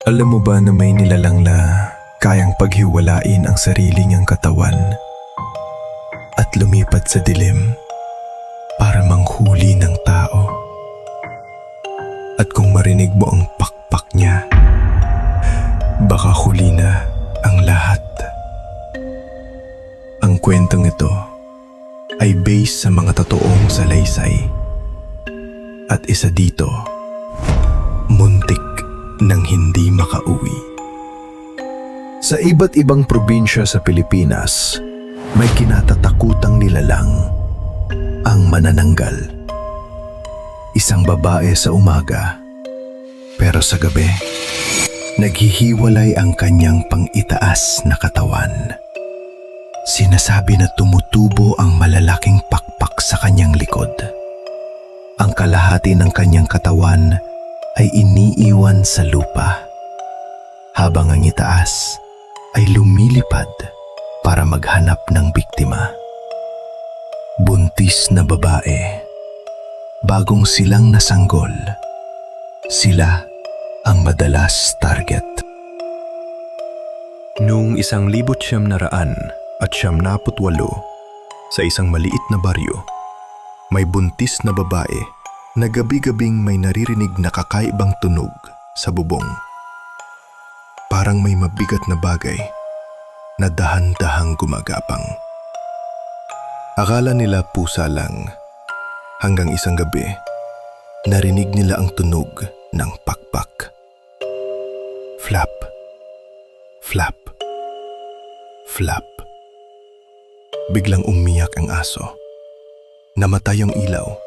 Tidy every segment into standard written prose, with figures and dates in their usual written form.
Alam mo ba na may nilalang na kayang paghiwalain ang sarili niyang katawan at lumipat sa dilim para manghuli ng tao? At kung marinig mo ang pakpak niya, baka huli na ang lahat. Ang kwentong ito ay based sa mga totoong salaysay. At isa dito, muntik nang hindi makauwi. Sa iba't ibang probinsya sa Pilipinas, may kinatatakutang nilalang, ang manananggal. Isang babae sa umaga, pero sa gabi, naghihiwalay ang kanyang pang-itaas na katawan. Sinasabi na tumutubo ang malalaking pakpak sa kanyang likod. Ang kalahati ng kanyang katawan ay iniiwan sa lupa, habang ang itaas ay lumilipad para maghanap ng biktima. Buntis na babae, bagong silang nasanggol, sila ang madalas target. Noong 1998 sa isang maliit na baryo, may buntis na babae na gabi-gabing may naririnig na kakaibang tunog sa bubong. Parang may mabigat na bagay na dahan-dahang gumagapang. Akala nila pusa lang, hanggang isang gabi, narinig nila ang tunog ng pakpak. Flap, flap, flap. Biglang umiyak ang aso. Namatay ang ilaw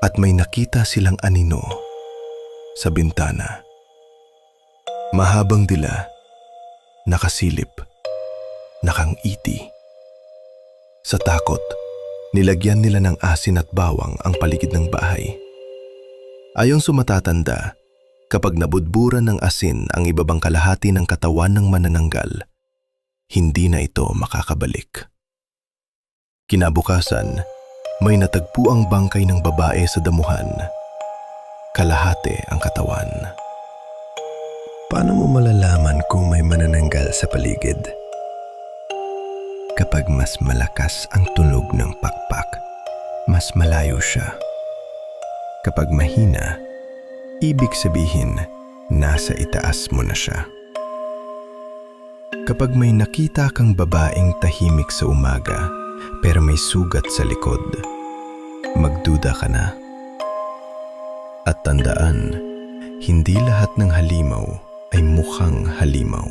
at may nakita silang anino sa bintana. Mahabang dila, nakasilip, nakangiti. Sa takot, nilagyan nila ng asin at bawang ang paligid ng bahay. Ayon sa matatanda, kapag nabudburan ng asin ang ibabang kalahati ng katawan ng manananggal, hindi na ito makakabalik. Kinabukasan, may natagpo ang bangkay ng babae sa damuhan. Kalahati ang katawan. Paano mo malalaman kung may manananggal sa paligid? Kapag mas malakas ang tunog ng pakpak, mas malayo siya. Kapag mahina, ibig sabihin, nasa itaas mo na siya. Kapag may nakita kang babaeng tahimik sa umaga, pero may sugat sa likod, magduda ka na. At tandaan, hindi lahat ng halimaw ay mukhang halimaw.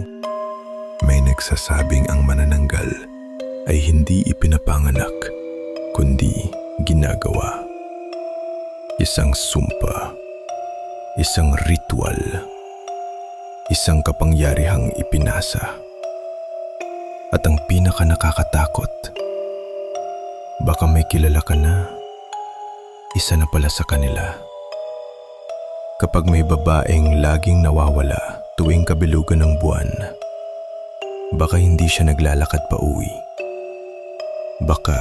May nagsasabing ang manananggal ay hindi ipinapanganak, kundi ginagawa. Isang sumpa, isang ritual, isang kapangyarihang ipinasa. At ang pinaka nakakatakot, baka may kilala ka na, isa na pala sa kanila. Kapag may babaeng laging nawawala tuwing kabilugan ng buwan, baka hindi siya naglalakad pa uwi. Baka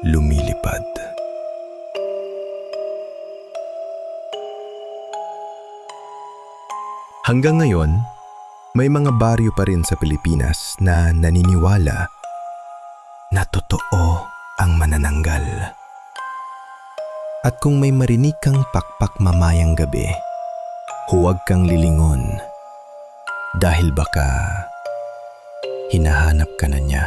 lumilipad. Hanggang ngayon, may mga baryo pa rin sa Pilipinas na naniniwala na totoo ang manananggal. At kung may marinig kang pakpak mamayang gabi, huwag kang lilingon dahil baka hinahanap ka na niya.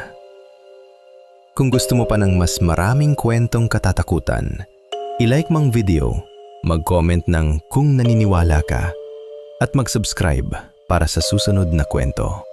Kung gusto mo pa ng mas maraming kwentong katatakutan, i-like mang video, mag-comment ng kung naniniwala ka, at mag-subscribe para sa susunod na kwento.